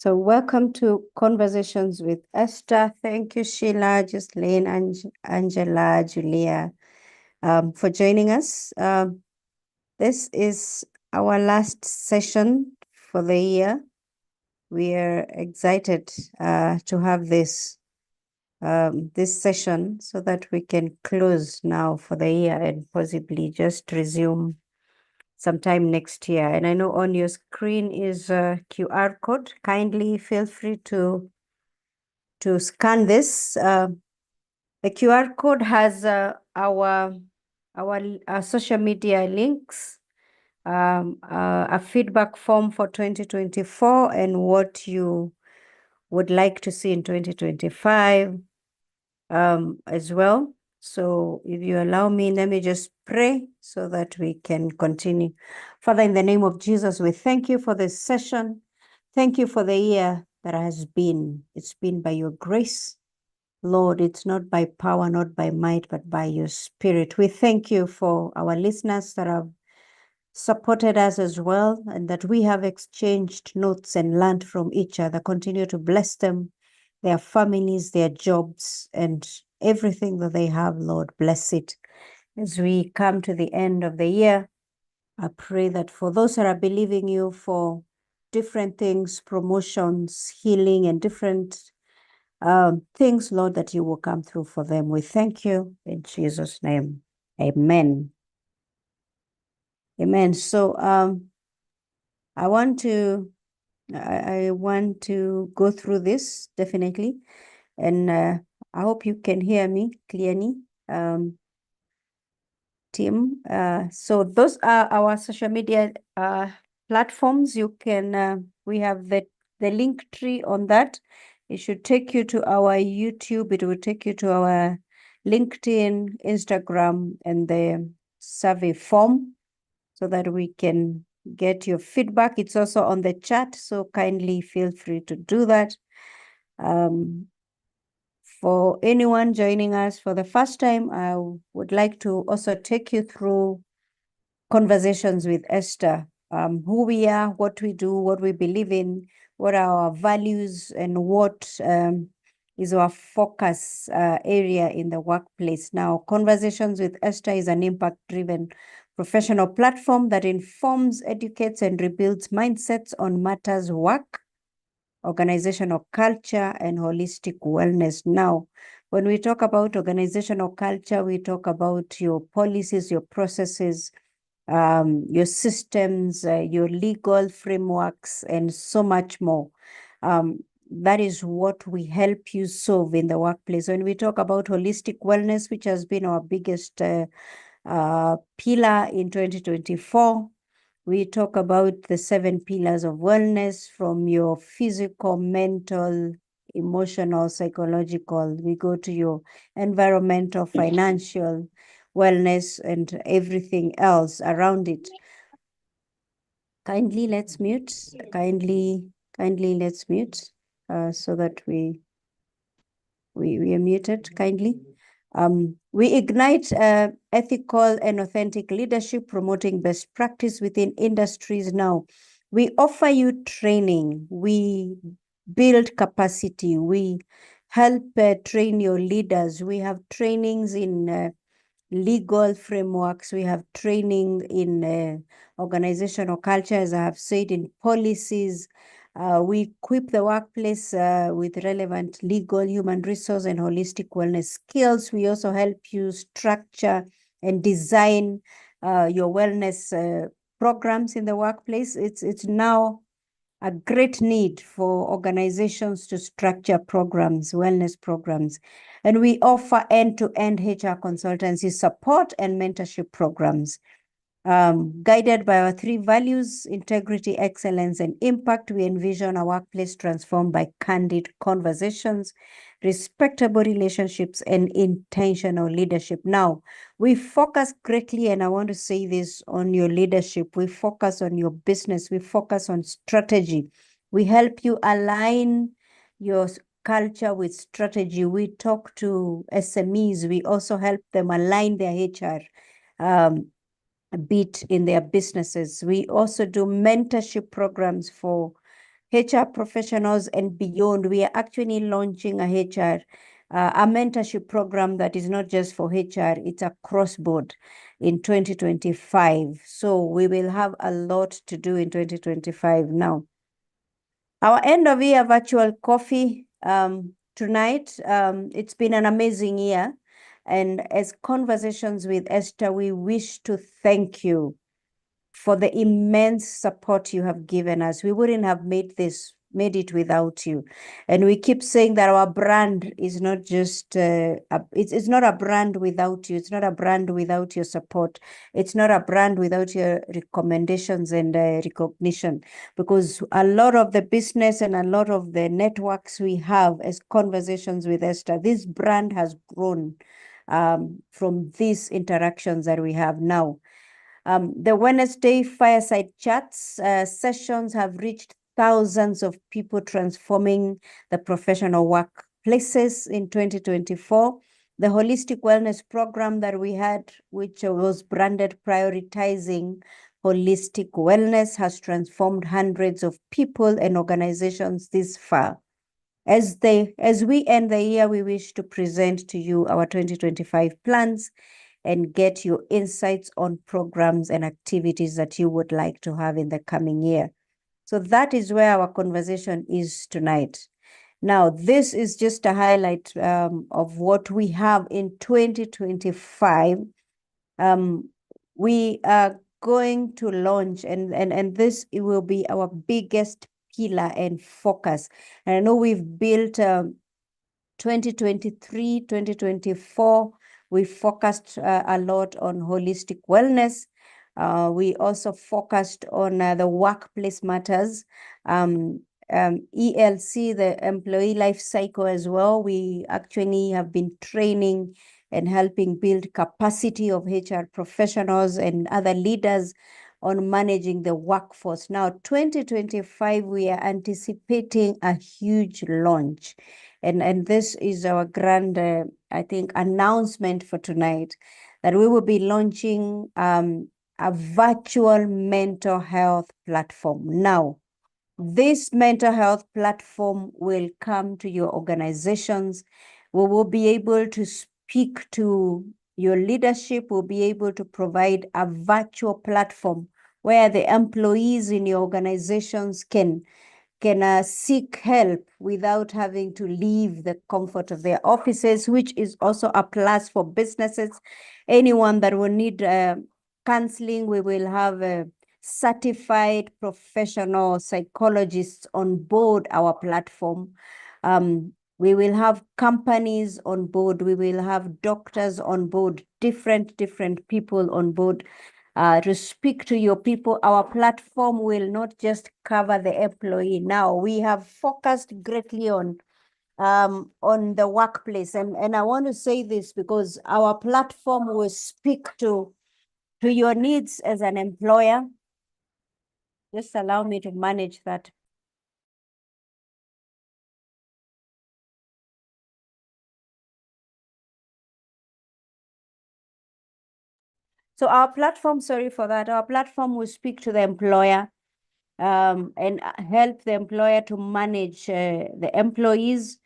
So welcome to Conversations with Esther. Thank you, Sheila, Jocelyn, Angela, Julia, for joining us. This is our last session for the year. We are excited to have this session so that we can close now for the year and possibly just resume sometime next year. And I know on your screen is a QR code. Kindly feel free to scan this. The QR code has our social media links, a feedback form for 2024, and what you would like to see in 2025 as well. So if you allow me, let me just pray so that we can continue. Father, in the name of Jesus, we thank you for this session. Thank you for the year that has been. It's been by your grace. Lord, it's not by power, not by might, but by your spirit. We thank you for our listeners that have supported us as well, and that we have exchanged notes and learned from each other. Continue to bless them, their families, their jobs, and everything that they have, Lord, bless it. As we come to the end of the year, I pray that for those that are believing you for different things, promotions, healing, and different things, Lord, that you will come through for them. We thank you in Jesus' name. Amen. Amen. So I want to go through this definitely, and I hope you can hear me clearly, team. So those are our social media platforms. You can we have the link tree on that. It should take you to our YouTube. It will take you to our LinkedIn, Instagram, and the survey form so that we can get your feedback. It's also on the chat, so kindly feel free to do that. For anyone joining us for the first time, I would like to also take you through Conversations with Esther, who we are, what we do, what we believe in, what are our values, and what is our focus area in the workplace. Now, Conversations with Esther is an impact-driven professional platform that informs, educates, and rebuilds mindsets on matters work, organizational culture, and holistic wellness. Now, when we talk about organizational culture, we talk about your policies, your processes, your systems, your legal frameworks, and so much more. That is what we help you solve in the workplace. When we talk about holistic wellness, which has been our biggest pillar in 2024, we talk about the 7 pillars of wellness, from your physical, mental, emotional, psychological. We go to your environmental, financial wellness, and everything else around it. Kindly let's mute. Kindly let's mute so that we are muted. Kindly. We ignite ethical and authentic leadership, promoting best practice within industries. Now, we offer you training. We build capacity. We help train your leaders. We have trainings in legal frameworks. We have training in organizational culture, as I have said, in policies. We equip the workplace with relevant legal, human resource, and holistic wellness skills. We also help you structure and design your wellness programs in the workplace. It's now a great need for organizations to structure programs, wellness programs. And we offer end-to-end HR consultancy support and mentorship programs. Guided by our 3 values, integrity, excellence, and impact, we envision a workplace transformed by candid conversations, respectable relationships, and intentional leadership. Now, we focus greatly, and I want to say this, on your leadership. We focus on your business. We focus on strategy. We help you align your culture with strategy. We talk to SMEs. We also help them align their HR bit in their businesses. We also do mentorship programs for HR professionals and beyond. We are actually launching a mentorship program that is not just for HR, it's across board in 2025. So we will have a lot to do in 2025 now. Our end of year virtual coffee tonight, it's been an amazing year. And as Conversations with Esther, we wish to thank you for the immense support you have given us. We wouldn't have made it without you. And we keep saying that our brand is not just, it's not a brand without you. It's not a brand without your support. It's not a brand without your recommendations and recognition, because a lot of the business and a lot of the networks we have as Conversations with Esther, this brand has grown from these interactions that we have now. The Wednesday Fireside Chats sessions have reached thousands of people, transforming the professional workplaces in 2024. The holistic wellness program that we had, which was branded Prioritizing Holistic Wellness, has transformed hundreds of people and organizations this far. As we end the year, we wish to present to you our 2025 plans and get your insights on programs and activities that you would like to have in the coming year. So that is where our conversation is tonight. Now, this is just a highlight of what we have in 2025. We are going to launch, and this it will be our biggest pillar and focus. And I know we've built 2023, 2024, we focused a lot on holistic wellness. We also focused on the workplace matters, ELC, the employee life cycle as well. We actually have been training and helping build capacity of HR professionals and other leaders on managing the workforce. Now, 2025, we are anticipating a huge launch. And this is our grand, I think, announcement for tonight, that we will be launching a virtual mental health platform. Now, this mental health platform will come to your organizations. We will be able to speak to your leadership. We'll be able to provide a virtual platform where the employees in your organizations can seek help without having to leave the comfort of their offices, which is also a plus for businesses. Anyone that will need counseling, we will have certified professional psychologists on board our platform. We will have companies on board. We will have doctors on board, different people on board. To speak to your people. Our platform will not just cover the employee. Now, we have focused greatly on the workplace. And I want to say this because our platform will speak to your needs as an employer. Just allow me to manage that. So our platform, sorry for that, our platform will speak to the employer and help the employer to manage the employees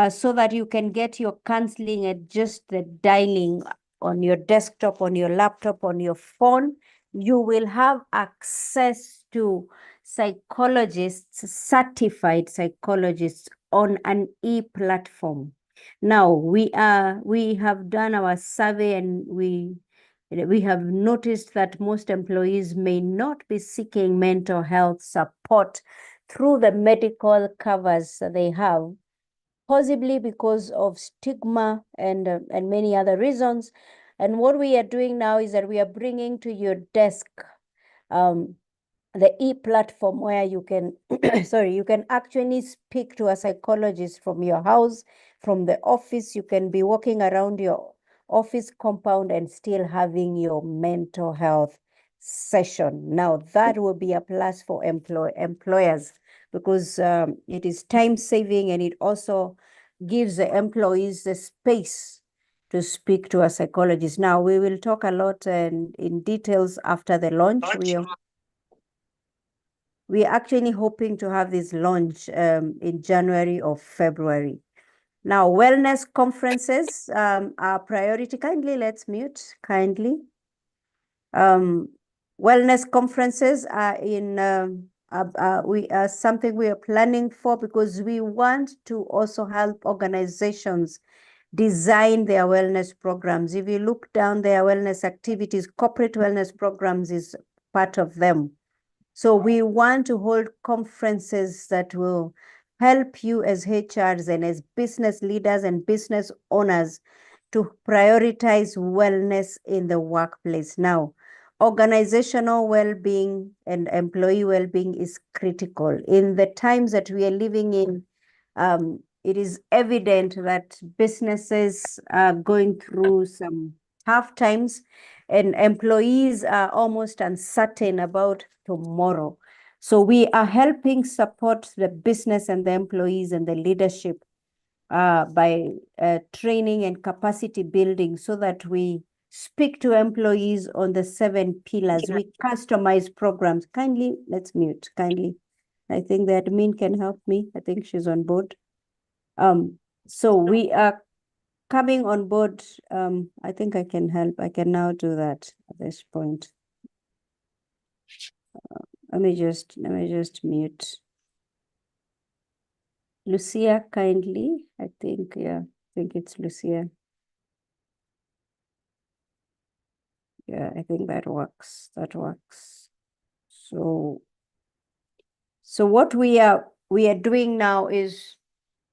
so that you can get your counseling at just the dialing on your desktop, on your laptop, on your phone. You will have access to psychologists, certified psychologists on an e-platform. Now, we have done our survey, and we have noticed that most employees may not be seeking mental health support through the medical covers that they have, possibly because of stigma and many other reasons. And what we are doing now is that we are bringing to your desk the e-platform where you can, you can actually speak to a psychologist from your house, from the office. You can be walking around your office compound and still having your mental health session. Now, that will be a plus for employers because it is time saving, and it also gives the employees the space to speak to a psychologist. Now, we will talk a lot in details after the launch. we're actually hoping to have this launch in January or February. Now, wellness conferences are priority. Kindly, let's mute, kindly. Wellness conferences are something we are planning for, because we want to also help organizations design their wellness programs. If you look down their wellness activities, corporate wellness programs is part of them. So we want to hold conferences that will help you as HRs and as business leaders and business owners to prioritize wellness in the workplace. Now, organizational well-being and employee well-being is critical. In the times that we are living in, it is evident that businesses are going through some tough times, and employees are almost uncertain about tomorrow. So we are helping support the business and the employees and the leadership by training and capacity building, so that we speak to employees on the 7 pillars. We customize programs. Kindly, let's mute, kindly. I think the admin can help me. I think she's on board. So we are coming on board. I think I can help. I can now do that at this point. Let me just mute. Lucia, kindly. I think it's Lucia. Yeah, I think that works. That works. So what we are doing now is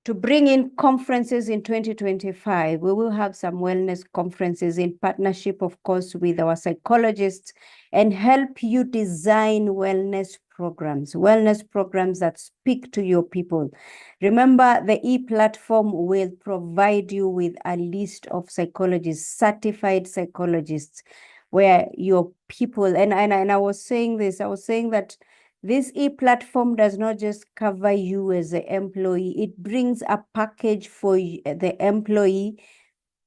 to bring in conferences in 2025. We will have some wellness conferences in partnership, of course, with our psychologists, and help you design wellness programs that speak to your people. Remember, the e-platform will provide you with a list of psychologists, certified psychologists, where your people, and I was saying that this e-platform does not just cover you as an employee. It brings a package for the employee,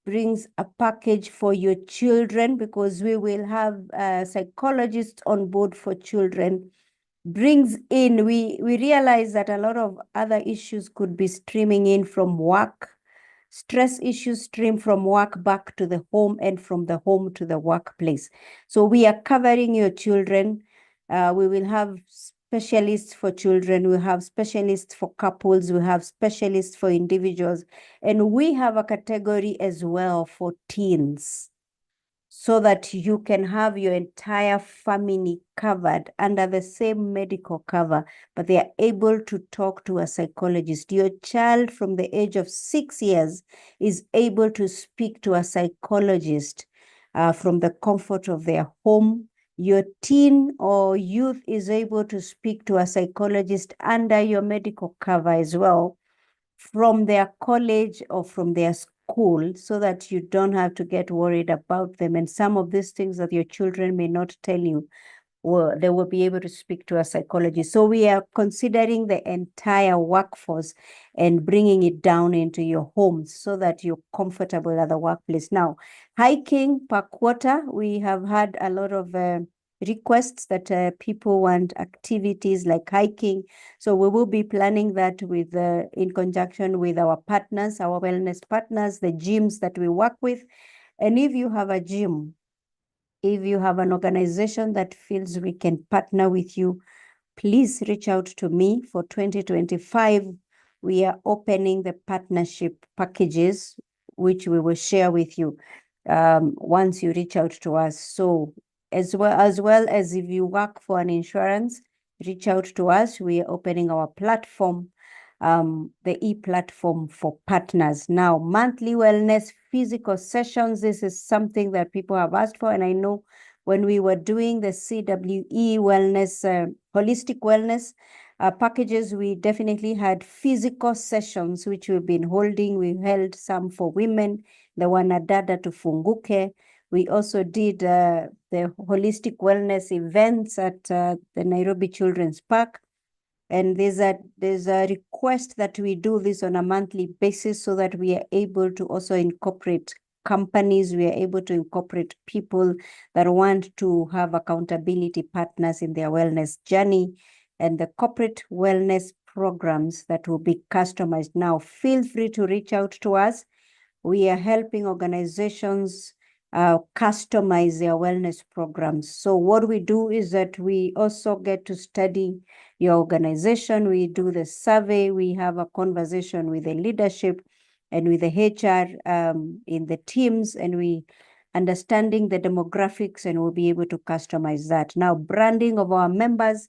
brings a package for your children, because we will have psychologists on board for children. Brings in, we realize that a lot of other issues could be streaming in from work. Stress issues stream from work back to the home, and from the home to the workplace. So we are covering your children. We will have specialists for children. We have specialists for couples. We have specialists for individuals. And we have a category as well for teens, so that you can have your entire family covered under the same medical cover, but they are able to talk to a psychologist. Your child from the age of 6 years is able to speak to a psychologist from the comfort of their home. Your teen or youth is able to speak to a psychologist under your medical cover as well, from their college or from their school, so that you don't have to get worried about them. And some of these things that your children may not tell you, well, they will be able to speak to a psychologist. So we are considering the entire workforce and bringing it down into your homes, so that you're comfortable at the workplace. Now, hiking per quarter, we have had a lot of requests that people want activities like hiking. So we will be planning that with in conjunction with our partners, our wellness partners, the gyms that we work with. And if you have a gym, if you have an organization that feels we can partner with you, please reach out to me. For 2025, we are opening the partnership packages, which we will share with you once you reach out to us. So as well as if you work for an insurance, reach out to us. We are opening our platform, the e-platform for partners. Now, monthly wellness physical sessions, this is something that people have asked for. And I know when we were doing the CWE wellness, holistic wellness packages, we definitely had physical sessions, which we've been holding. We held some for women, the Wanadada to Funguke. We also did the holistic wellness events at the Nairobi Children's Park. And there's a request that we do this on a monthly basis, so that we are able to also incorporate companies, we are able to incorporate people that want to have accountability partners in their wellness journey. and the corporate wellness programs that will be customized. Now, feel free to reach out to us. We are helping organizations customize their wellness programs. So what we do is that we also get to study your organization. We do the survey. We have a conversation with the leadership and with the HR in the teams, and we understanding the demographics, and we'll be able to customize that. Now, branding of our members.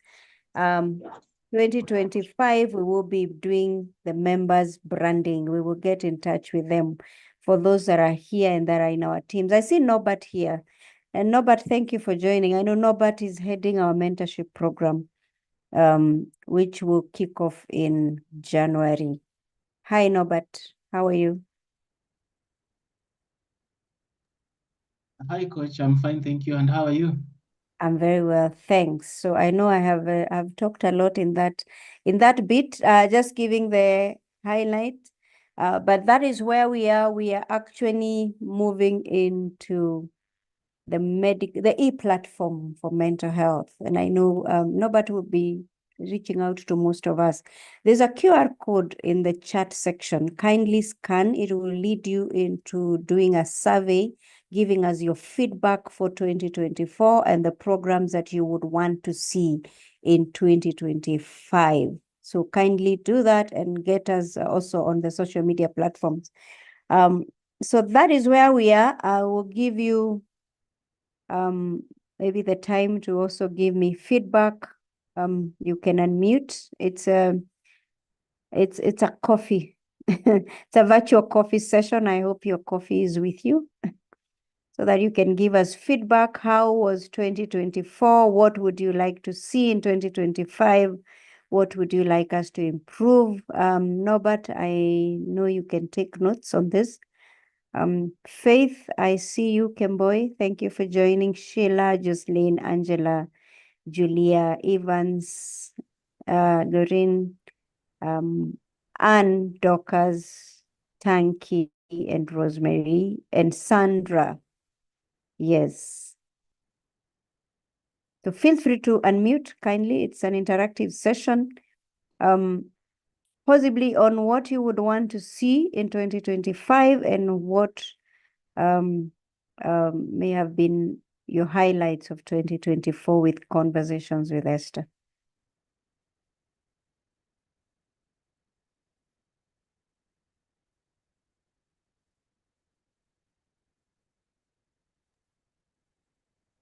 2025, we will be doing the members branding. We will get in touch with them for those that are here and that are in our teams. I see Norbert here. And Norbert, thank you for joining. I know Norbert is heading our mentorship program, which will kick off in January. Hi, Norbert. How are you? Hi, Coach. I'm fine, thank you. And how are you? I'm very well, thanks. So I know I've talked a lot in that bit, just giving the highlight. But that is where we are. We are actually moving into the e-platform for mental health. And I know nobody will be reaching out to most of us. There's a QR code in the chat section. Kindly scan. It will lead you into doing a survey, giving us your feedback for 2024 and the programs that you would want to see in 2025. So kindly do that and get us also on the social media platforms. So that is where we are. I will give you maybe the time to also give me feedback. You can unmute. It's a coffee. It's a virtual coffee session. I hope your coffee is with you so that you can give us feedback. How was 2024? What would you like to see in 2025? What would you like us to improve? Norbert, I know you can take notes on this. Faith, I see you, Kemboy. Thank you for joining. Sheila, Jocelyn, Angela, Julia, Evans, Doreen, Anne, Dorcas, Tanki, and Rosemary, and Sandra. Yes. So feel free to unmute kindly. It's an interactive session. Possibly on what you would want to see in 2025 and what may have been your highlights of 2024 with Conversations with Esther.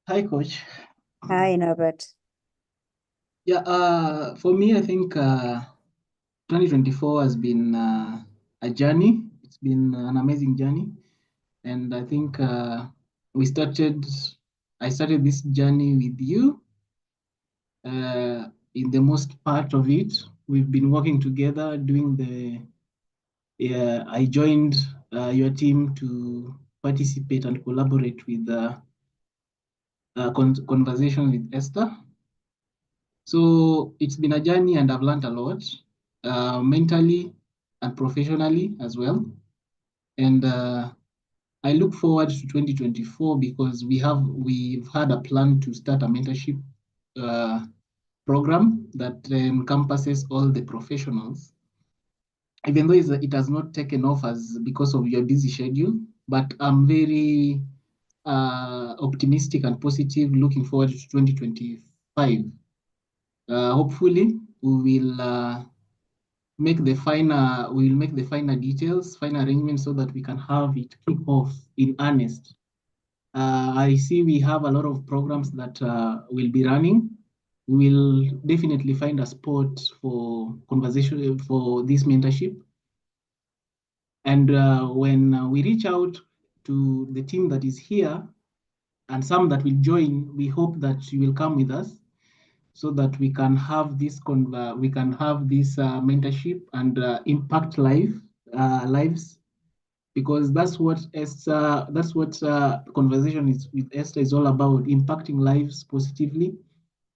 Hi, Coach. Hi, Norbert. Yeah, for me, I think 2024 has been a journey. It's been an amazing journey. And I think I started this journey with you. In the most part of it, we've been working together I joined your team to participate and collaborate with Conversation with Esther. So it's been a journey and I've learned a lot, mentally and professionally as well. And I look forward to 2024 because we've had a plan to start a mentorship program that encompasses all the professionals. Even though it has not taken off as because of your busy schedule, but I'm very optimistic and positive, looking forward to 2025. Hopefully, we'll make the final details, final arrangements so that we can have it kick off in earnest. I see we have a lot of programs that will be running. We will definitely find a spot for conversation for this mentorship. And when we reach out to the team that is here and some that will join, we hope that you will come with us so that we can have this mentorship and impact lives, because that's what conversation is with Esther is all about: impacting lives positively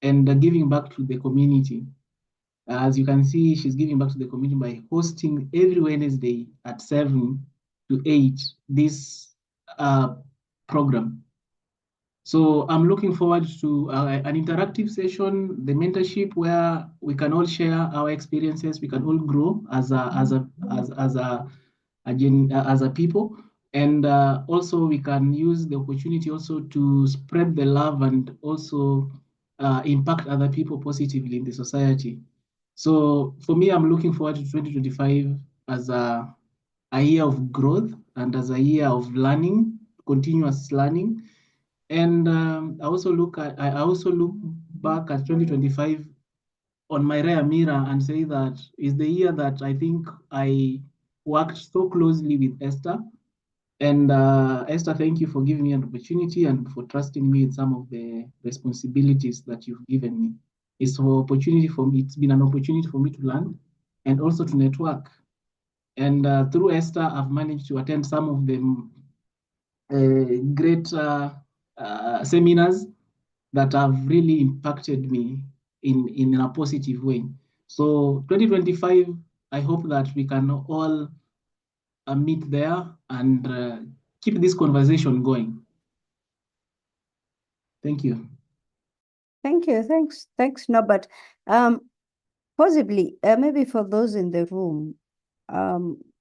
and giving back to the community. As you can see, she's giving back to the community by hosting every Wednesday at 7 to 8 this program. So I'm looking forward to an interactive session, the mentorship, where we can all share our experiences. We can all grow as a people, and also we can use the opportunity also to spread the love and also impact other people positively in the society. So for me, I'm looking forward to 2025 as a year of growth and as a year of learning, continuous learning. And I also look back at 2025 on my rear mirror and say that is the year that I think I worked so closely with Esther. And Esther, thank you for giving me an opportunity and for trusting me with some of the responsibilities that you've given me. It's an opportunity for me. It's been an opportunity for me to learn and also to network. And through Esther, I've managed to attend some of the great seminars that have really impacted me in a positive way. So 2025, I hope that we can all meet there and keep this conversation going. Thank you. Thank you. Thanks, Norbert. Possibly, maybe for those in the room,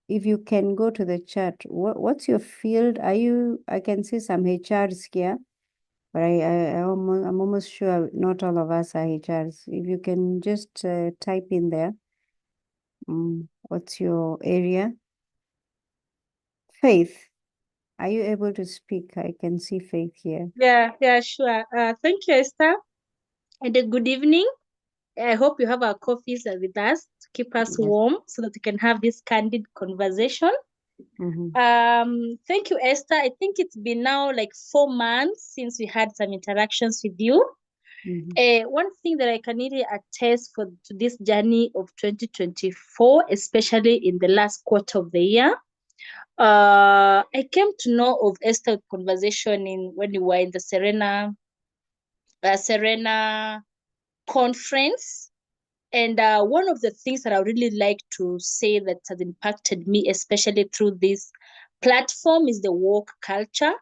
if you can go to the chat, what's your field? I can see some HRs here, but I'm almost sure not all of us are HRs. If you can just type in there, what's your area? Faith, are you able to speak? I can see Faith here. Yeah, sure. Thank you, Esther, and good evening. I hope you have our coffees with us to keep us warm so that we can have this candid conversation. Thank you, Esther. I think it's been now like 4 months since we had some interactions with you. One thing that I can really attest to this journey of 2024, especially in the last quarter of the year, I came to know of Esther's conversation when you were in the Serena conference. And one of the things that I really like to say that has impacted me, especially through this platform, is the work culture.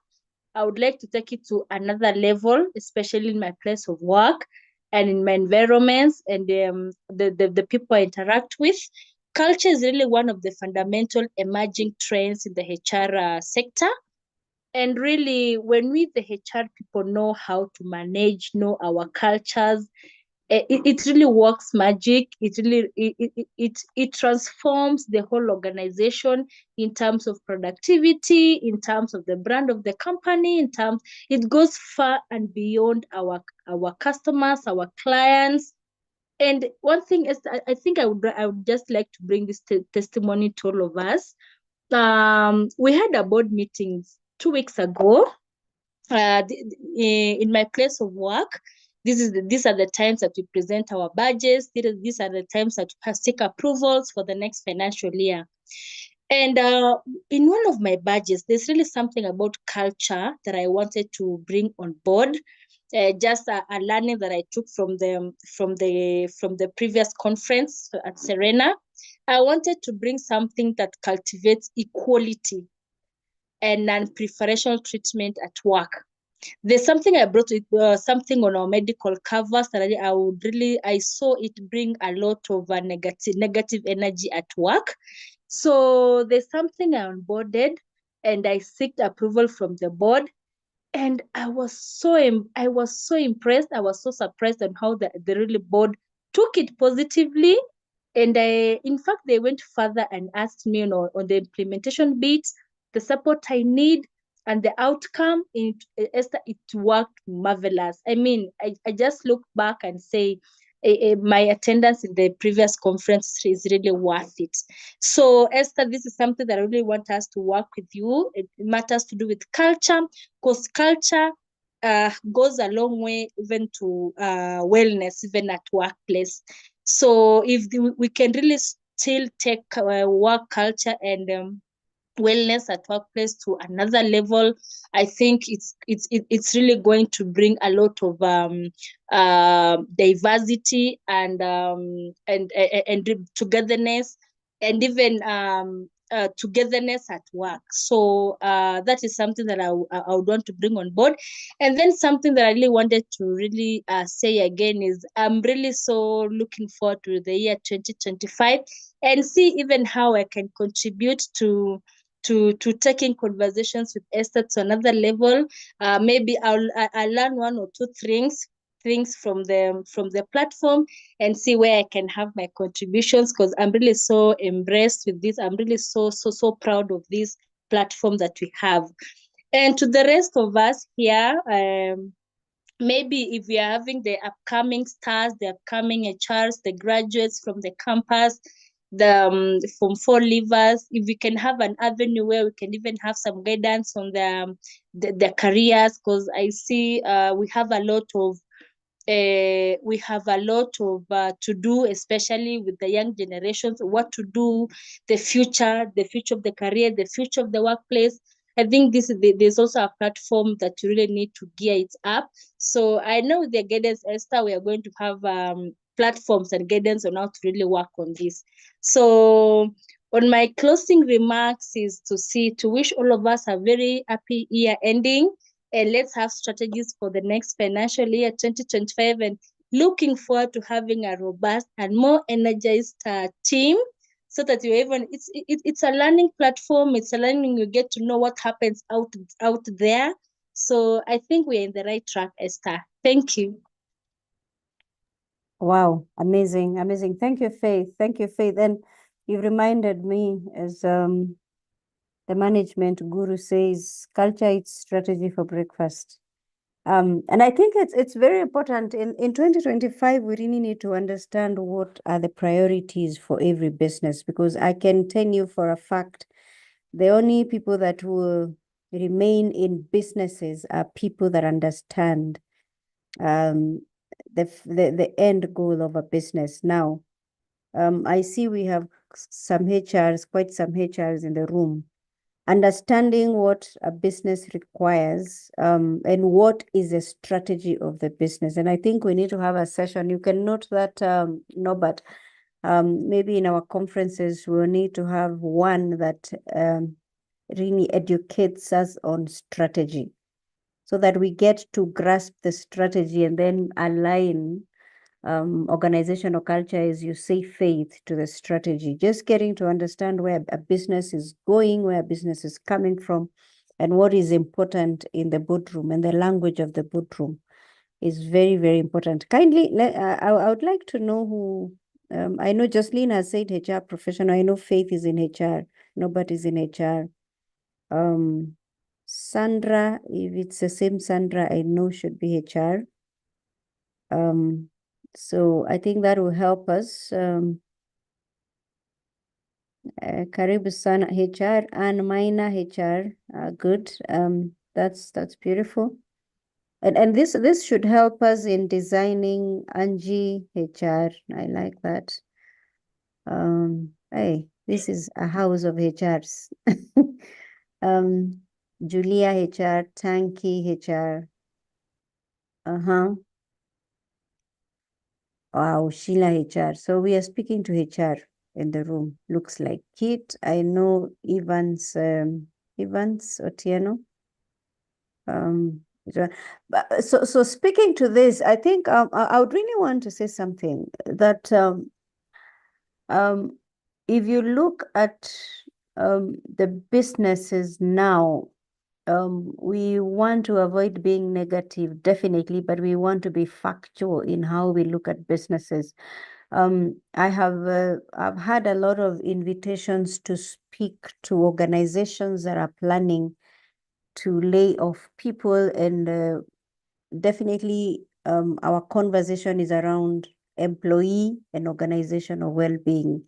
I would like to take it to another level, especially in my place of work and in my environments and the people I interact with. Culture is really one of the fundamental emerging trends in the HR sector. And really, when we, the HR people, know how to manage, know our cultures, it really works magic. It transforms the whole organization in terms of productivity, in terms of the brand of the company, it goes far and beyond our customers, our clients. And one thing is, I think I would just like to bring this testimony to all of us. We had a board meetings 2 weeks ago. In my place of work, these are the times that we present our budgets. These are the times that we seek approvals for the next financial year. And in one of my budgets, there's really something about culture that I wanted to bring on board. Just a learning that I took from the previous conference at Serena. I wanted to bring something that cultivates equality and non-preferential treatment at work. There's something I brought something on our medical covers that I saw it bring a lot of negative energy at work. So there's something I onboarded and I seeked approval from the board. And I was so impressed. I was so surprised on how the really board took it positively. And in fact, they went further and asked me on the implementation bits, the support I need, and the outcome. Esther, it worked marvelous. I mean, I just look back and say, my attendance in the previous conference is really worth it. So, Esther, this is something that I really want us to work with you. It matters to do with culture, because culture goes a long way even to wellness, even at workplace. So if we can really still take work culture and wellness at workplace to another level, I think it's really going to bring a lot of diversity and togetherness, and even togetherness at work. So that is something that I would want to bring on board. And then something that I really wanted to really say again is I'm really so looking forward to the year 2025 and see even how I can contribute to taking conversations with Esther to another level. Maybe I'll learn one or two things from the platform and see where I can have my contributions, because I'm really so embraced with this. I'm really so proud of this platform that we have. And to the rest of us here, maybe if we are having the upcoming stars, the upcoming HRs, the graduates from the campus, the from 4 leavers, if we can have an avenue where we can even have some guidance on the careers, because I see we have a lot of to do, especially with the young generations, what to do, the future of the career, the future of the workplace. I think there's also a platform that you really need to gear it up. So I know with the guidance, Esther, we are going to have platforms and guidance on how to really work on this. So on my closing remarks is to wish all of us a very happy year ending, and let's have strategies for the next financial year 2025, and looking forward to having a robust and more energized team, so that you even it's a learning platform. It's a learning, you get to know what happens out there. So I think we're in the right track, Esther. Thank you. Wow, amazing. Thank you, Faith. And you reminded me, as the management guru says, culture eats strategy for breakfast. And I think it's very important in 2025, we really need to understand what are the priorities for every business, because I can tell you for a fact, the only people that will remain in businesses are people that understand the end goal of a business. Now, I see we have quite some HRs in the room, understanding what a business requires, and what is the strategy of the business. And I think we need to have a session. You can note that, but maybe in our conferences, we'll need to have one that really educates us on strategy, so that we get to grasp the strategy and then align organizational culture, as you say, Faith, to the strategy. Just getting to understand where a business is going, where a business is coming from, and what is important in the boardroom, and the language of the boardroom is very, very important. Kindly, I would like to know who, I know Jocelyn has said HR professional. I know Faith is in HR. Nobody's in HR. Sandra, if it's the same Sandra, I know should be HR. So I think that will help us. Karibu sana HR and Maina HR. Good. That's beautiful. And this should help us in designing Angie HR. I like that. Hey, this is a house of HRs. Julia HR, Tanki HR. Wow, Sheila HR. So we are speaking to HR in the room. Looks like Kit. I know Evans Otieno. So speaking to this, I think I would really want to say something that if you look at the businesses now, we want to avoid being negative, definitely, but we want to be factual in how we look at businesses. I've had a lot of invitations to speak to organizations that are planning to lay off people, and definitely our conversation is around employee and organizational well-being,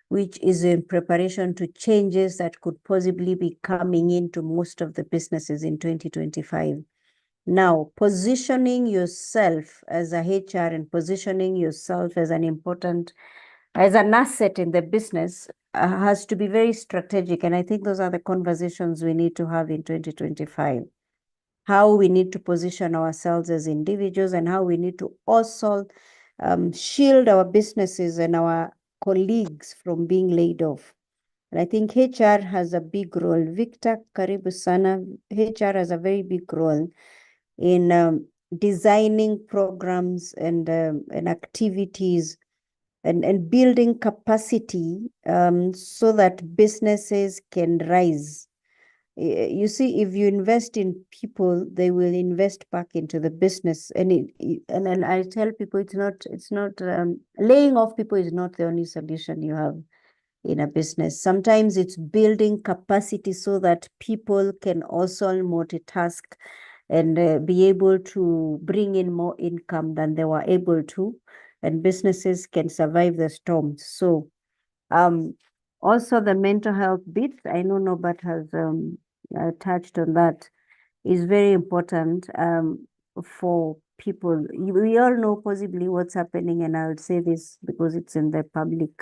which is in preparation to changes that could possibly be coming into most of the businesses in 2025. Now, positioning yourself as a HR and positioning yourself as an asset in the business has to be very strategic. And I think those are the conversations we need to have in 2025. How we need to position ourselves as individuals, and how we need to also shield our businesses and our colleagues from being laid off. And I think HR has a big role. Victor, karibu sana. HR has a very big role in designing programs and activities and building capacity so that businesses can rise. You see, if you invest in people, they will invest back into the business. And and I tell people, it's not laying off people is not the only solution you have in a business. Sometimes it's building capacity so that people can also multitask and be able to bring in more income than they were able to, and businesses can survive the storms. So also the mental health bit, I know Norbert has touched on that, is very important for people. We all know possibly what's happening, and I would say this because it's in the public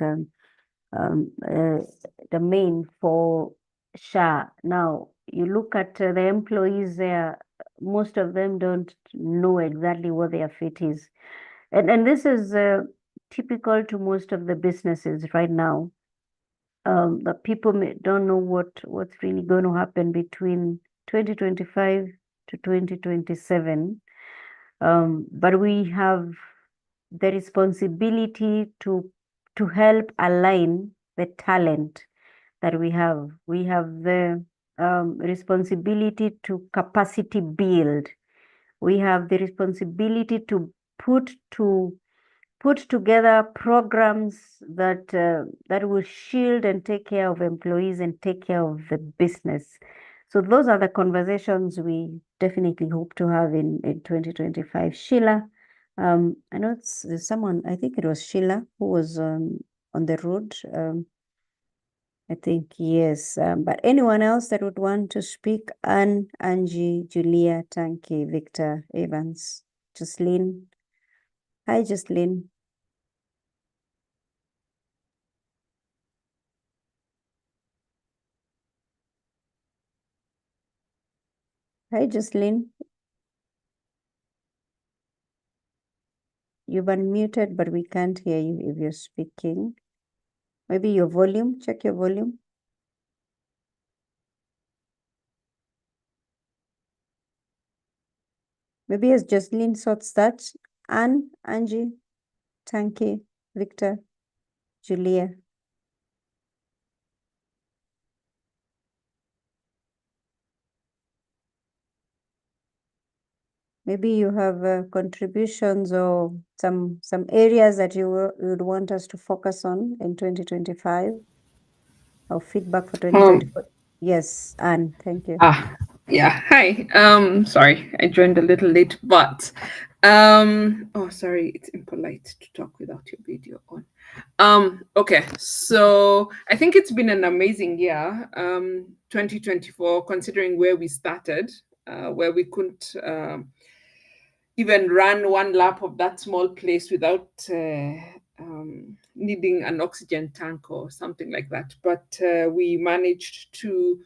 domain for SHA. Now, you look at the employees there, most of them don't know exactly what their fit is. And this is typical to most of the businesses right now. The people don't know what's really going to happen between 2025 to 2027. But we have the responsibility to help align the talent that we have. We have the responsibility to capacity build. We have the responsibility to put together programs that will shield and take care of employees and take care of the business. So those are the conversations we definitely hope to have in 2025. Sheila, I know there's someone, I think it was Sheila who was on the road. I think yes. But anyone else that would want to speak? Anne, Angie, Julia, Tanki, Victor, Evans, Jocelyn. Hi, Jocelyn. Hi, Jocelyn. You've unmuted, but we can't hear you if you're speaking. Maybe your volume, check your volume. Maybe as Jocelyn sorts that. Anne, Angie, Tanki, Victor, Julia. Maybe you have contributions or some areas that you would want us to focus on in 2025 or feedback for 2024. Yes, Anne, thank you. Yeah. Hi. Sorry, I joined a little late, but oh, sorry, it's impolite to talk without your video on. Okay, so I think it's been an amazing year, 2024, considering where we started, where we couldn't even run one lap of that small place without needing an oxygen tank or something like that. But we managed to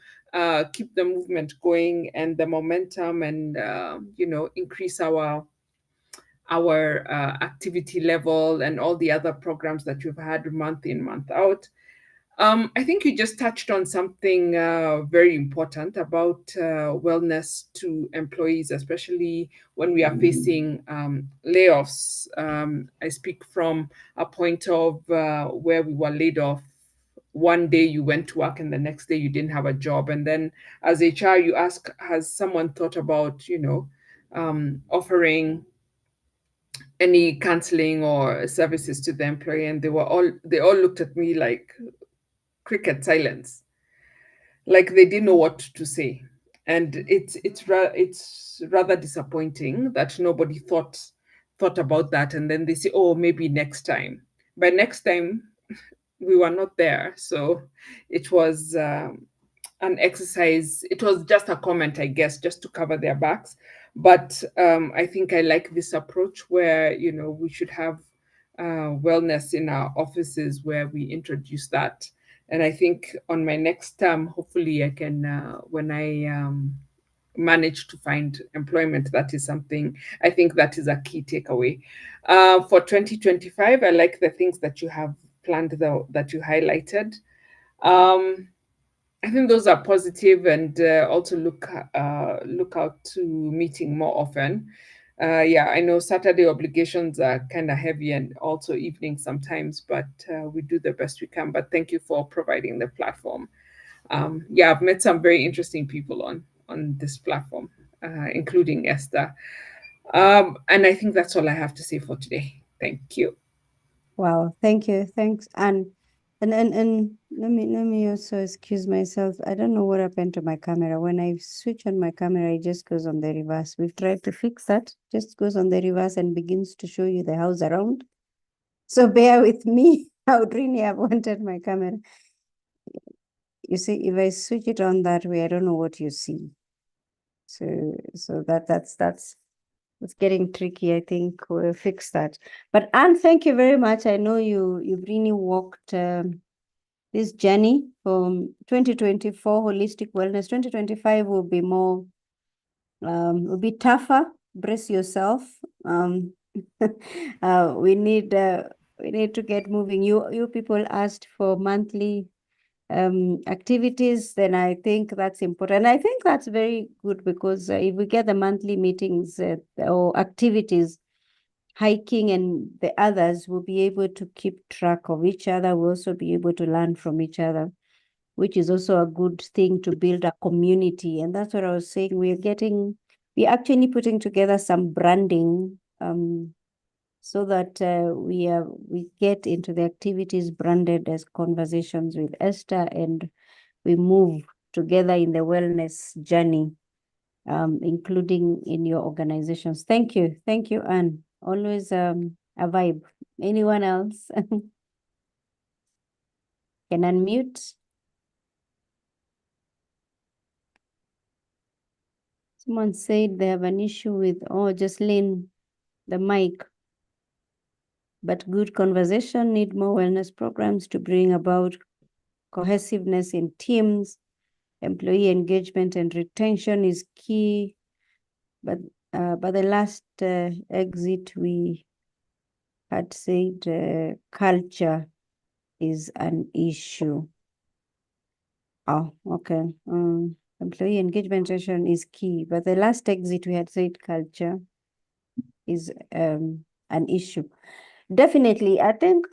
keep the movement going and the momentum, and increase our activity level and all the other programs that we've had month in, month out. I think you just touched on something very important about wellness to employees, especially when we are facing layoffs. I speak from a point of where we were laid off. One day you went to work and the next day you didn't have a job. And then as HR, you ask, has someone thought about, offering any counseling or services to the employee? And they all looked at me like cricket silence, like they didn't know what to say. And it's rather disappointing that nobody thought about that. And then they say, oh, maybe next time. By next time, we were not there. So it was an exercise. It was just a comment, I guess, just to cover their backs. But I think I like this approach where we should have wellness in our offices, where we introduce that. And I think on my next term, hopefully I can, when I manage to find employment, that is something, I think that is a key takeaway. For 2025, I like the things that you have planned, though, that you highlighted. I think those are positive, and also look out to meeting more often. Yeah, I know Saturday obligations are kind of heavy, and also evening sometimes, but we do the best we can. But thank you for providing the platform. Yeah, I've met some very interesting people on this platform, including Esther. And I think that's all I have to say for today. Thank you. Wow, thank you. Thanks. And let me also excuse myself. I don't know what happened to my camera. When I switch on my camera, it just goes on the reverse. We've tried to fix that. Just goes on the reverse and begins to show you the house around. So bear with me. I would really have wanted my camera. You see, if I switch it on that way, I don't know what you see. So that's it's getting tricky. I think we'll fix that. But Anne, thank you very much. I know you've really walked this journey from 2024 holistic wellness. 2025 will be more will be tougher. Brace yourself. We need to get moving. You people asked for monthly activities, then I think that's important. I think that's very good because if we get the monthly meetings or activities, hiking and the others will be able to keep track of each other. We'll also be able to learn from each other, which is also a good thing to build a community. And that's what I was saying. We're actually putting together some branding so that we get into the activities branded as Conversations with Esther, and we move together in the wellness journey, including in your organizations. Thank you, Anne. Always a vibe. Anyone else can unmute? Someone said they have an issue with Jocelyn, the mic. But good conversation need more wellness programs to bring about cohesiveness in teams. Employee engagement and retention is key. But the last exit we had said culture is an issue. Oh, okay. Employee engagement retention is key. But the last exit we had said culture is an issue. Definitely, I think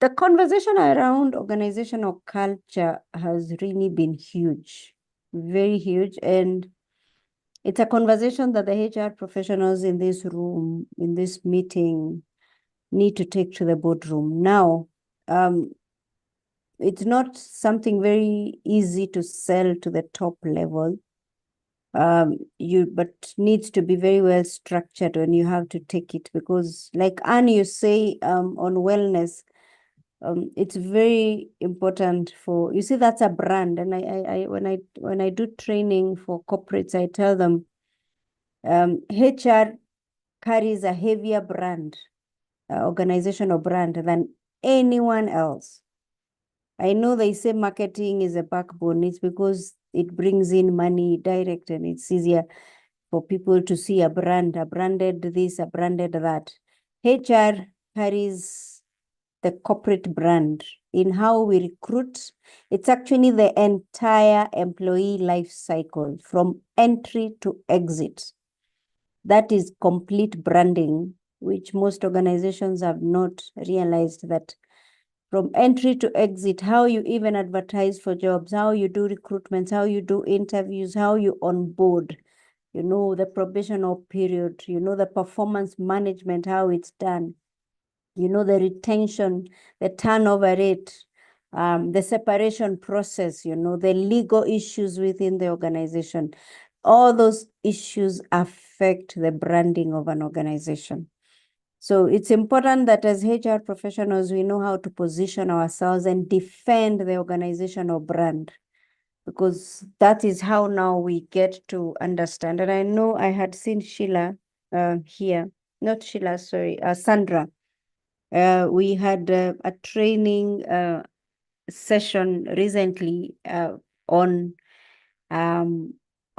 the conversation around organizational culture has really been huge, very huge. And it's a conversation that the HR professionals in this room, in this meeting, need to take to the boardroom. Now, it's not something very easy to sell to the top level. But needs to be very well structured when you have to take it, because like Anne, you say on wellness, it's very important for, you see, that's a brand. And I when I do training for corporates, I tell them HR carries a heavier brand, organizational brand, than anyone else. I know they say marketing is a backbone. It's because it brings in money direct, and it's easier for people to see a brand, a branded this, a branded that. HR carries the corporate brand in how we recruit. It's actually the entire employee life cycle from entry to exit. That is complete branding, which most organizations have not realized, that from entry to exit, how you even advertise for jobs, how you do recruitments, how you do interviews, how you onboard, the probational period, the performance management, how it's done, the retention, the turnover rate, the separation process, the legal issues within the organization. All those issues affect the branding of an organization. So it's important that as HR professionals, we know how to position ourselves and defend the organizational brand, because that is how now we get to understand. And I know I had seen Sheila here, not Sheila, sorry, Sandra. We had a training session recently on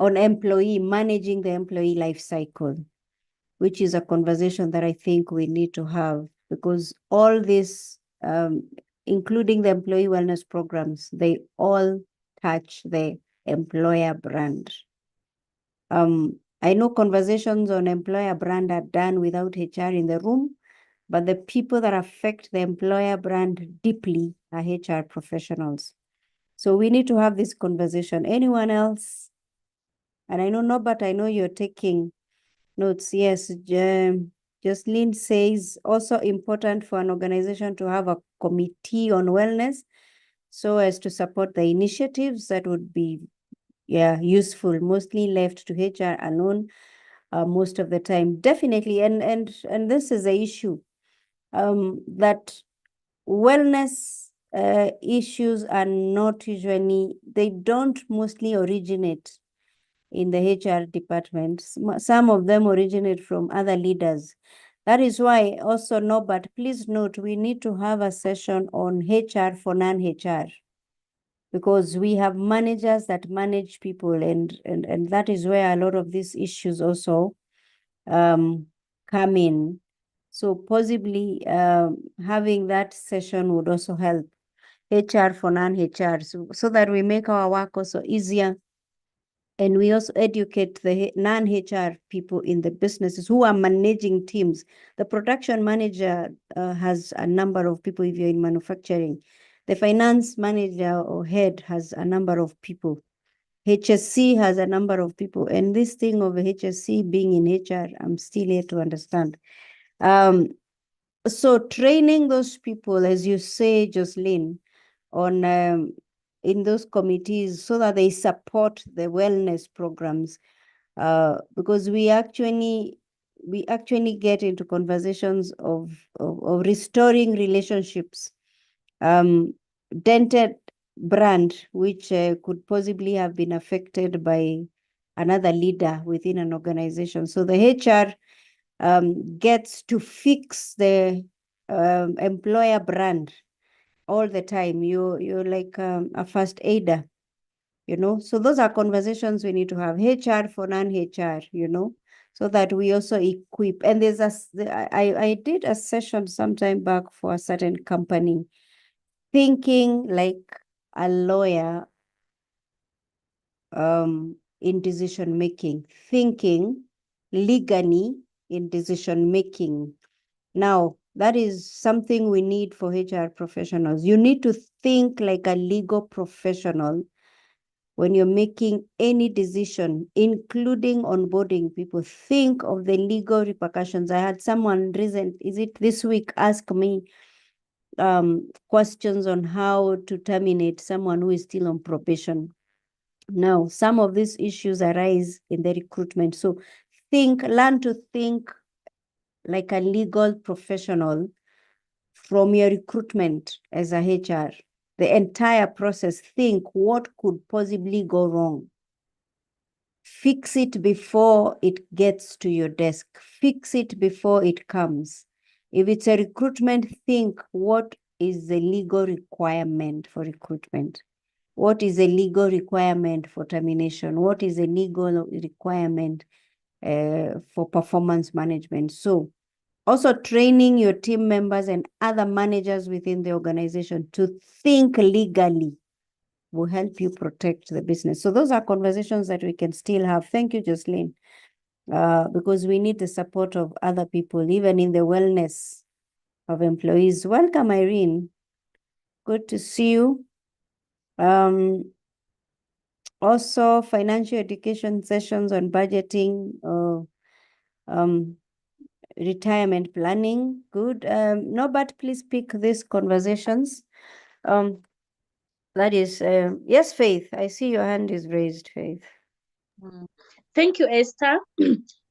managing the employee life cycle, which is a conversation that I think we need to have, because all this including the employee wellness programs, they all touch the employer brand. I know conversations on employer brand are done without HR in the room, but the people that affect the employer brand deeply are HR professionals. So we need to have this conversation. Anyone else? And I know, no, but I know you're taking notes. Yes, Jocelyn says also important for an organization to have a committee on wellness so as to support the initiatives that would be useful, mostly left to HR alone most of the time. Definitely, and this is the issue, that wellness issues are not usually, they don't mostly originate in the HR department. Some of them originate from other leaders. That is why also, no, but please note, we need to have a session on HR for non-HR, because we have managers that manage people, and that is where a lot of these issues also come in. So possibly having that session would also help HR for non-HR, so that we make our work also easier. And we also educate the non-HR people in the businesses who are managing teams. The production manager has a number of people if you're in manufacturing. The finance manager or head has a number of people. HSC has a number of people. And this thing of HSC being in HR, I'm still here to understand. So training those people, as you say, Jocelyn, on in those committees so that they support the wellness programs, because we actually get into conversations of restoring relationships. Dented brand, which could possibly have been affected by another leader within an organization. So the HR gets to fix the employer brand all the time. You're like a first aider, you know. So those are conversations we need to have. HR for non-HR, you know, so that we also equip. And there's I did a session sometime back for a certain company, thinking like a lawyer in decision making, thinking legally in decision making. Now, that is something we need for HR professionals. You need to think like a legal professional when you're making any decision, including onboarding people. Think of the legal repercussions. I had someone this week, ask me questions on how to terminate someone who is still on probation. Now, some of these issues arise in the recruitment. So learn to think like a legal professional from your recruitment as a HR. The entire process, think what could possibly go wrong. Fix it before it gets to your desk. Fix it before it comes. If it's a recruitment, think what is the legal requirement for recruitment? What is the legal requirement for termination? What is the legal requirement for performance management? So also training your team members and other managers within the organization to think legally will help you protect the business. So those are conversations that we can still have. Thank you, Jocelyn, because we need the support of other people, even in the wellness of employees. Welcome, Irene. Good to see you. Also, financial education sessions on budgeting, retirement planning. Good. No, but please pick these conversations. That is, yes, Faith. I see your hand is raised, Faith. Thank you, Esther.